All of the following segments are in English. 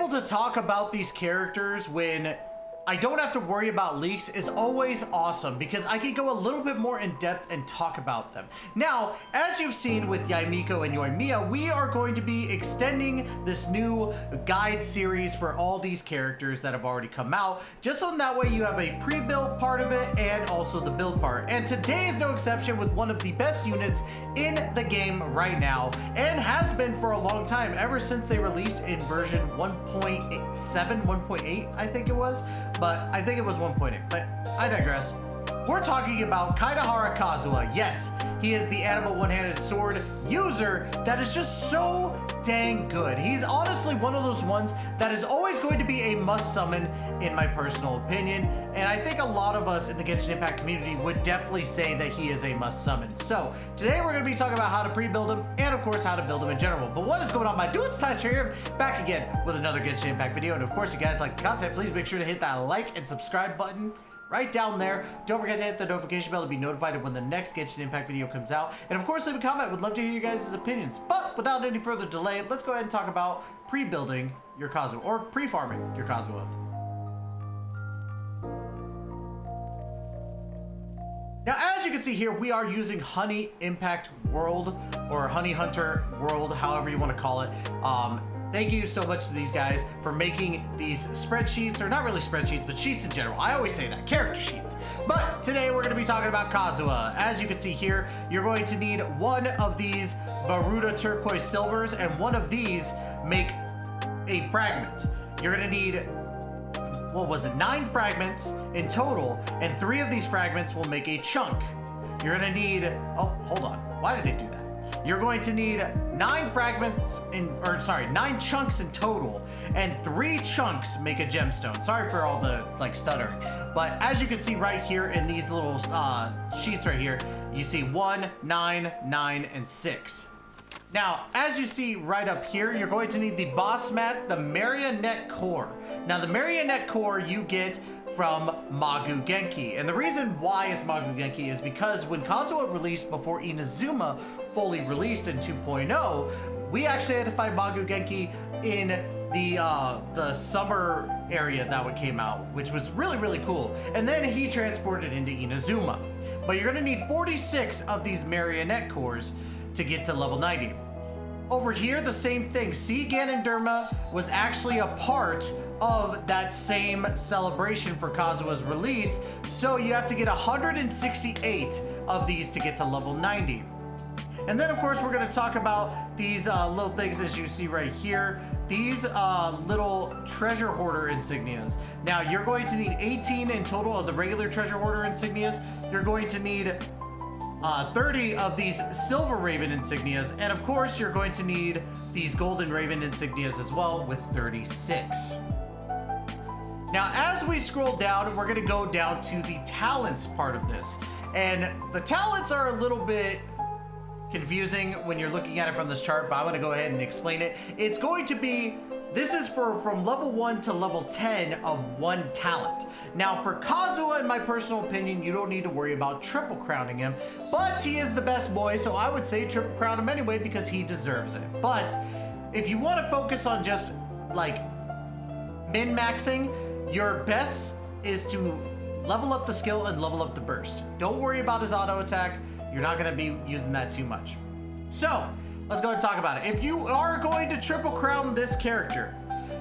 able to talk about these characters when I don't have to worry about leaks is always awesome because I can go a little bit more in depth and talk about them. Now, as you've seen with Himeko and Yoimiya, we are going to be extending this new guide series for all these characters that have already come out, just so that way you have a pre-build part of it and also the build part. And today is no exception with one of the best units in the game right now, and has been for a long time, ever since they released in version 1.7, 1.8, I think it was. But I think it was 1.8, but I digress. We're talking about Kazuha. Yes, he is the animal one-handed sword user that is just so dang good. He's honestly one of those ones that is always going to be a must summon in my personal opinion, and I think a lot of us in the Genshin Impact community would definitely say that he is a must summon. So today we're going to be talking about how to pre-build him and of course how to build him in general. But what is going on, my dudes? Natasha here, back again with another Genshin Impact video, and of course if you guys like the content, please make sure to hit that like and subscribe button right down there. Don't forget to hit the notification bell to be notified when the next Genshin Impact video comes out. And of course, leave a comment. Would love to hear your guys' opinions. But without any further delay, let's go ahead and talk about pre-building your Kazuha, or pre-farming your Kazuha. Now, as you can see here, we are using Honey Impact World, or Honey Hunter World, however you want to call it. Thank you so much to these guys for making these spreadsheets, or not really spreadsheets, but sheets in general. I always say that, character sheets. But today we're going to be talking about Kazuha. As you can see here, you're going to need one of these Baruda turquoise silvers, and one of these make a fragment. You're going to need, what was it, 9 fragments in total, and 3 of these fragments will make a chunk. You're going to need, oh, hold on. Why did it do that? You're going to need 9 fragments in, 9 chunks in total, and 3 chunks make a gemstone. Sorry for all the stuttering, but as you can see right here in these little sheets right here, you see 1, 9, 9, and 6. Now, as you see right up here, you're going to need the boss mat, the marionette core. Now, the marionette core you get from Magu Genki. And the reason why it's Magu Genki is because when Kazuha released before Inazuma fully released in 2.0, we actually had to find Magu Genki in the summer area that came out, which was really, really cool. And then he transported into Inazuma. But you're gonna need 46 of these marionette cores to get to level 90. Over here, the same thing. C. Ganondorma was actually a part of that same celebration for Kazuha's release, so you have to get 168 of these to get to level 90. And then of course we're going to talk about these little things as you see right here, these little treasure hoarder insignias. Now you're going to need 18 in total of the regular treasure hoarder insignias. You're going to need 30 of these silver raven insignias, and of course you're going to need these golden raven insignias as well with 36. Now, as we scroll down, we're gonna go down to the talents part of this. And the talents are a little bit confusing when you're looking at it from this chart, but I'm gonna go ahead and explain it. It's going to be, this is from level 1 to level 10 of 1 talent. Now, for Kazuha, in my personal opinion, you don't need to worry about triple crowning him, but he is the best boy, so I would say triple crown him anyway because he deserves it. But if you wanna focus on just like min-maxing, your best is to level up the skill and level up the burst. Don't worry about his auto attack. You're not going to be using that too much. So let's go ahead and talk about it. If you are going to triple crown this character,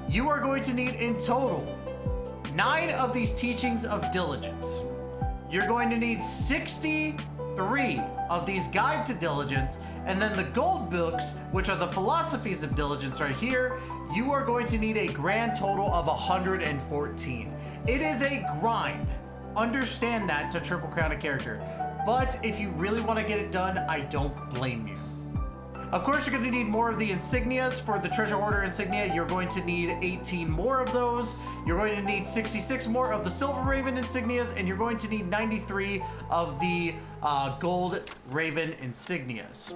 you are going to need in total 9 of these teachings of diligence. You're going to need 63 of these guide to diligence, and then the gold books, which are the philosophies of diligence right here, you are going to need a grand total of 114. It is a grind. Understand that to triple crown a character. But if you really want to get it done, I don't blame you. Of course, you're going to need more of the insignias. For the treasure hoarder insignia, you're going to need 18 more of those. You're going to need 66 more of the silver raven insignias, and you're going to need 93 of the gold raven insignias.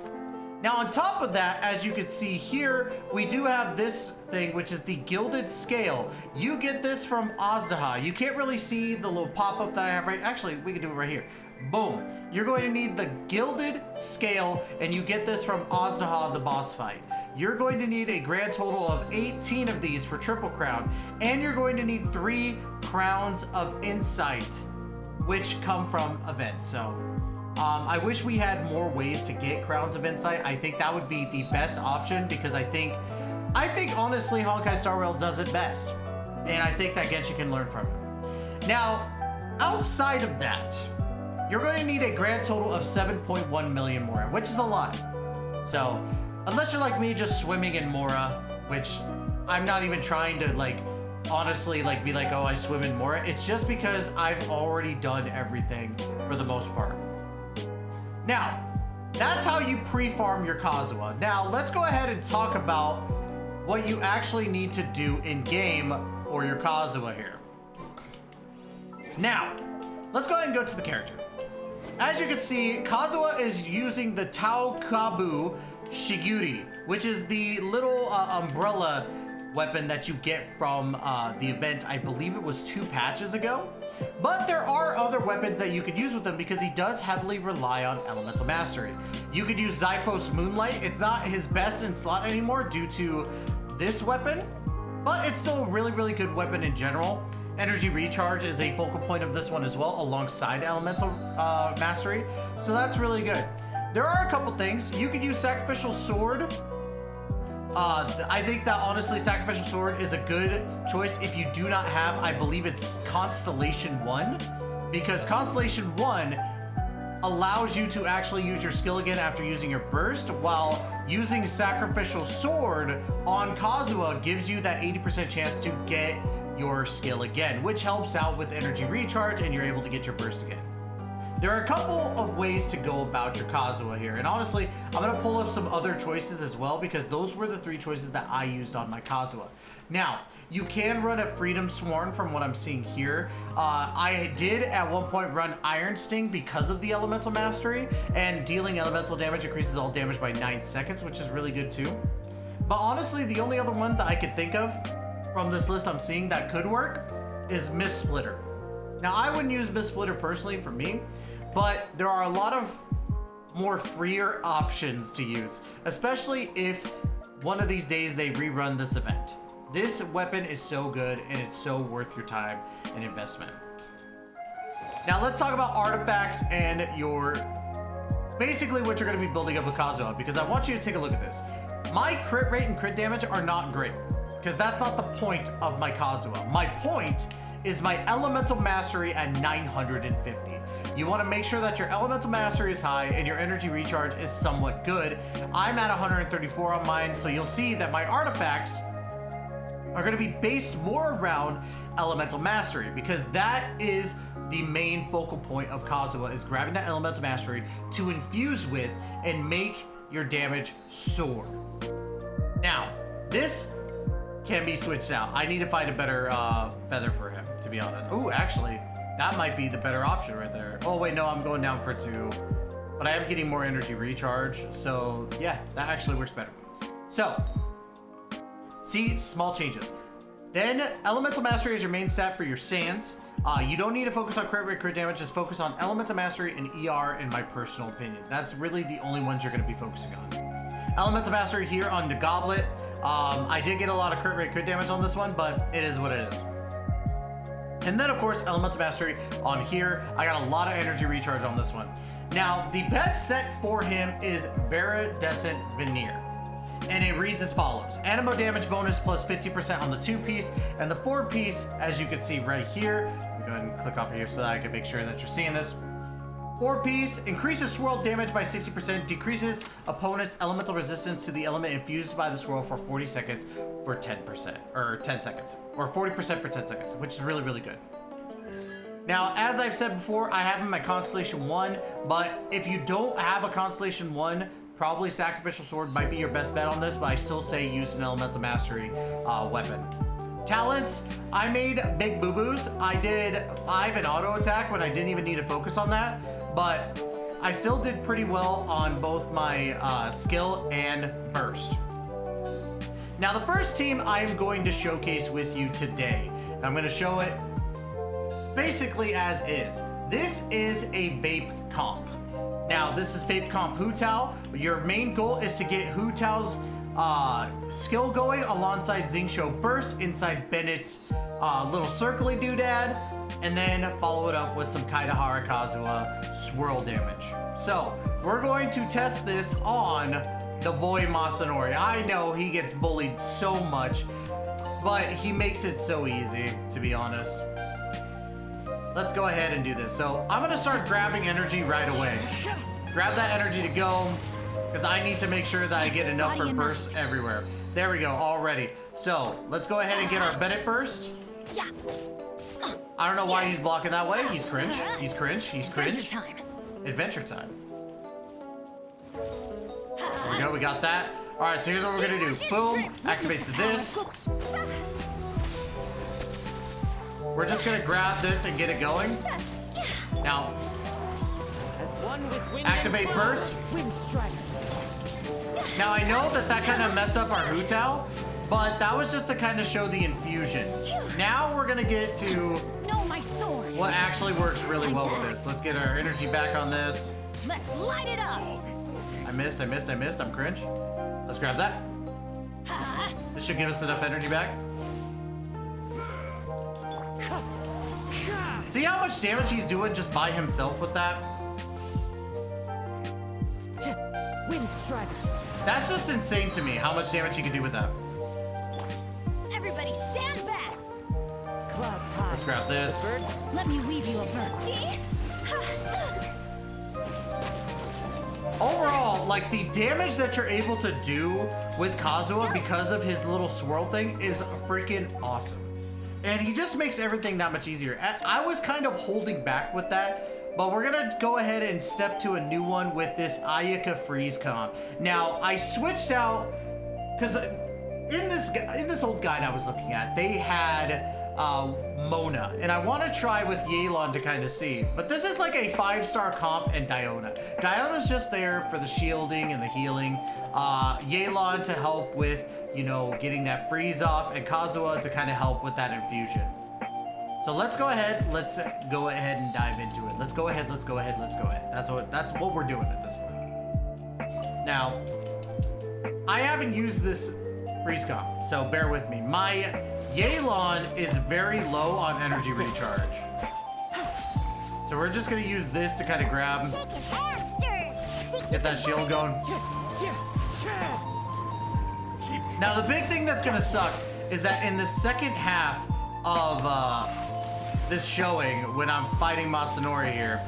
Now, on top of that, as you can see here, we do have this thing, which is the gilded scale. You get this from Asta. You can't really see the little pop-up that I have right. Actually, we can do it right here. Boom. You're going to need the gilded scale, and you get this from Asta, the boss fight. you're going to need a grand total of 18 of these for triple crown, and you're going to need 3 crowns of insight, which come from events. So I wish we had more ways to get crowns of insight. I think that would be the best option, because I think honestly Honkai Star Rail does it best, and I think that Genshin can learn from it. Now, outside of that, you're going to need a grand total of 7.1 million Mora, which is a lot. So unless you're like me, just swimming in Mora, which I'm not even trying to like honestly like be like, oh, I swim in Mora. It's just because I've already done everything for the most part. Now, that's how you pre-farm your Kazuha. Now, let's go ahead and talk about what you actually need to do in game for your Kazuha here. Now, let's go ahead and go to the character. As you can see, Kazuha is using the Taokabu Shiguri, which is the little umbrella weapon that you get from the event. I believe it was 2 patches ago. But there are other weapons that you could use with him, because he does heavily rely on elemental mastery. You could use Xiphos Moonlight. It's not his best in slot anymore due to this weapon, but it's still a really, really good weapon in general. Energy recharge is a focal point of this one as well, alongside elemental mastery. So that's really good. There are a couple things. You could use Sacrificial Sword. I think that honestly Sacrificial Sword is a good choice if you do not have, I believe it's Constellation 1, because Constellation 1 allows you to actually use your skill again after using your burst, while using Sacrificial Sword on Kazuha gives you that 80% chance to get your skill again, which helps out with energy recharge, and you're able to get your burst again. There are a couple of ways to go about your Kazuha here, and honestly, I'm gonna pull up some other choices as well, because those were the 3 choices that I used on my Kazuha. Now, you can run a Freedom Sworn from what I'm seeing here. I did at one point run Iron Sting because of the elemental mastery, and dealing elemental damage increases all damage by 9 seconds, which is really good too. But honestly, the only other one that I could think of from this list I'm seeing that could work is Mist Splitter. Now, I wouldn't use Mist Splitter personally for me, but there are a lot of more freer options to use, especially if one of these days they rerun this event. This weapon is so good, and it's so worth your time and investment. Now let's talk about artifacts and your, basically what you're gonna be building up with Kazuha, because I want you to take a look at this. My crit rate and crit damage are not great, because that's not the point of my Kazuha. My point is my elemental mastery at 950. You want to make sure that your elemental mastery is high and your energy recharge is somewhat good. I'm at 134 on mine, so you'll see that my artifacts are going to be based more around elemental mastery, because that is the main focal point of Kazuha, is grabbing that elemental mastery to infuse with and make your damage soar. Now, this can be switched out. I need to find a better feather for him, to be honest. Oh, actually, that might be the better option right there. Oh wait, no, I'm going down for 2, but I am getting more energy recharge, so yeah, that actually works better. So, see, small changes. Then elemental mastery is your main stat for your sands. You don't need to focus on crit rate, crit damage, just focus on elemental mastery and ER, in my personal opinion. That's really the only ones you're going to be focusing on. Elemental mastery here on the goblet. I did get a lot of crit rate, crit damage on this one, but it is what it is. And then of course, elemental mastery on here. I got a lot of energy recharge on this one. Now, the best set for him is Viridescent Veneer. And it reads as follows: Animo damage bonus plus 50% on the 2-piece, and the 4-piece, as you can see right here. Let me go ahead and click off here so that I can make sure that you're seeing this. 4-piece increases swirl damage by 60%, decreases opponent's elemental resistance to the element infused by the swirl for 40 seconds for 10%, or 10 seconds, or 40% for 10 seconds, which is really, really good. Now, as I've said before, I have him at Constellation 1, but if you don't have a Constellation 1, probably Sacrificial Sword might be your best bet on this, but I still say use an Elemental Mastery weapon. Talents, I made big boo-boos. I did 5 in auto attack when I didn't even need to focus on that, but I still did pretty well on both my skill and burst. Now, the first team I am going to showcase with you today, and I'm going to show it basically as is. This is a vape comp. Now, this is vape comp Hu Tao. Your main goal is to get Hu Tao's skill going alongside Xingqiu Burst inside Bannett's little circly doodad, and then follow it up with some Kaidahara Kazuha swirl damage. So we're going to test this on the boy Masanori. I know he gets bullied so much, but he makes it so easy, to be honest. Let's go ahead and do this. So I'm gonna start grabbing energy right away. Grab that energy to go, because I need to make sure that I get enough for bursts everywhere. There we go, all ready. So let's go ahead and get our Bennett burst. I don't know why he's blocking that way. He's cringe. He's cringe. He's cringe. Adventure time. Adventure time. There we go. We got that. All right. So here's what we're gonna do. Boom. Activate this. We're just gonna grab this and get it going. Now, activate burst. Now I know that kind of messed up our Hu Tao, but that was just to kind of show the infusion. Now we're gonna get to what actually works really well with this. Let's get our energy back on this. Let's light it up. I missed. I'm cringe. Let's grab that. This should give us enough energy back. See how much damage he's doing just by himself with that? That's just insane to me, how much damage he can do with that. Everybody stand back. Clouds high. Let's grab this. Let me weave you a verse. Overall, like, the damage that you're able to do with Kazuha because of his little swirl thing is freaking awesome. And he just makes everything that much easier. I was kind of holding back with that, but we're gonna go ahead and step to a new one with this Ayaka freeze comp. Now, I switched out, because in this old guide I was looking at, they had Mona, and I want to try with Yelan to kind of see. But this is like a 5-star comp and Diona. Diona's just there for the shielding and the healing. Yelan to help with, you know, getting that freeze off, and Kazuha to kind of help with that infusion. So let's go ahead and dive into it. Let's go ahead. That's what we're doing at this point. Now, I haven't used this freeze comp, so bear with me. My Yelan is very low on energy recharge. So we're just gonna use this to kind of grab, get that shield going. Now the big thing that's gonna suck is that in the second half of this showing, when I'm fighting Masanori here,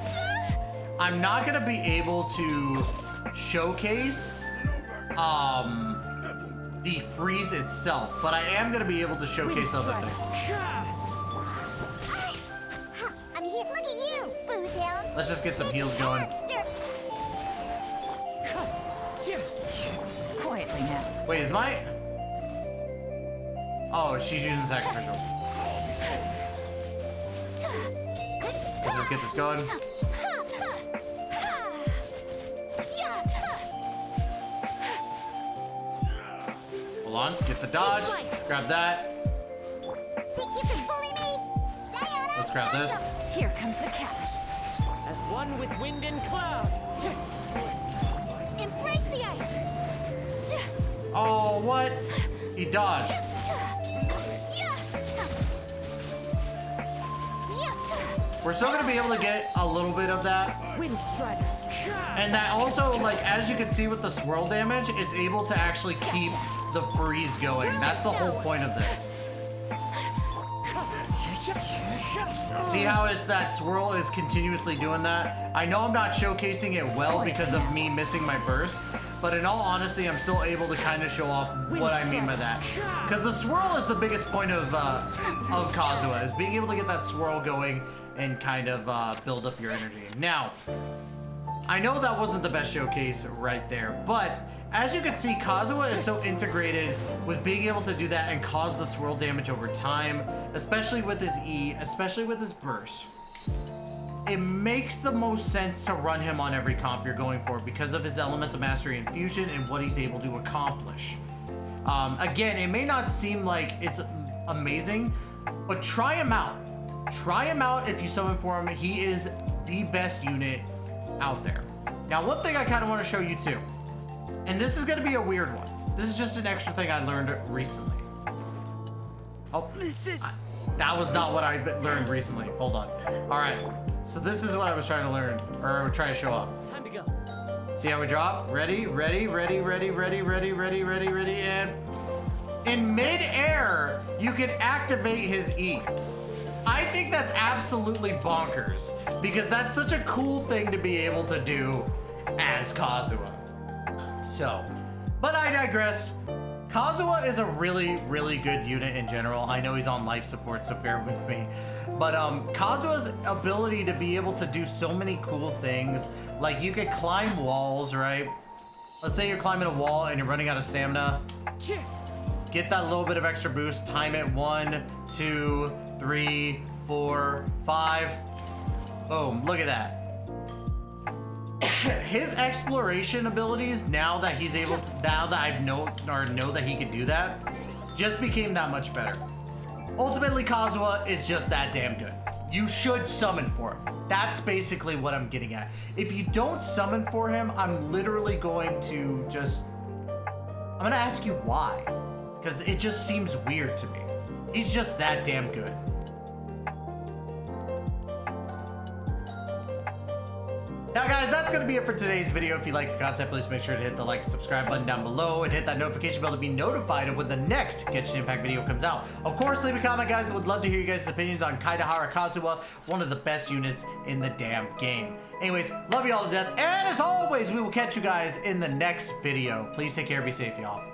I'm not gonna be able to showcase the freeze itself, but I am gonna be able to showcase other things. I'm here. Look at you, Bootown. Let's just get some heals going. Quietly now. Wait, is my... Oh, she's using sacrificial. Let's just get this going. Hold on, get the dodge. Grab that. Think you can bully me? Let's grab this. Here comes the catch. As one with wind and cloud. Embrace the ice. Oh, what? He dodged. We're still gonna be able to get a little bit of that. Wind strider. And that also, like, as you can see with the swirl damage, it's able to actually keep the freeze going. That's the whole point of this. See how that swirl is continuously doing that? I know I'm not showcasing it well because of me missing my burst, but in all honesty, I'm still able to kind of show off what I mean by that. Because the swirl is the biggest point of Kazuha, is being able to get that swirl going and kind of build up your energy. Now, I know that wasn't the best showcase right there, but as you can see, Kazuha is so integrated with being able to do that and cause the swirl damage over time, especially with his E, especially with his burst. It makes the most sense to run him on every comp you're going for because of his Elemental Mastery Infusion and what he's able to accomplish. Again, it may not seem like it's amazing, but try him out. Try him out if you summon for him. He is the best unit out there. Now, one thing I kind of want to show you too, and this is going to be a weird one. This is just an extra thing I learned recently. Oh, that was not what I learned recently. Hold on. All right, so this is what I was trying to learn, or trying to show off. Time to go. See how we drop? Ready, ready, ready, ready, ready, ready, ready, ready, ready, and in mid-air, you can activate his E. I think that's absolutely bonkers because that's such a cool thing to be able to do as Kazuha. So, but I digress. Kazuha is a really, really good unit in general. I know he's on life support, so bear with me. But Kazuha's ability to be able to do so many cool things, like you could climb walls, right? Let's say you're climbing a wall and you're running out of stamina. Get that little bit of extra boost, time it 1, 2, 3, 4, 5. Boom, look at that. His exploration abilities, now that he's able to, now that I know that he can do that, just became that much better. Ultimately, Kazuha is just that damn good. You should summon for him. That's basically what I'm getting at. If you don't summon for him, I'm literally going to just, I'm gonna ask you why. Because it just seems weird to me. He's just that damn good. Now guys, that's going to be it for today's video. If you like the content, please make sure to hit the like and subscribe button down below and hit that notification bell to be notified of when the next Genshin Impact video comes out. Of course, leave a comment, guys. I would love to hear you guys' opinions on Kaidahara Kazuha, one of the best units in the damn game. Anyways, love you all to death. And as always, we will catch you guys in the next video. Please take care, be safe, y'all.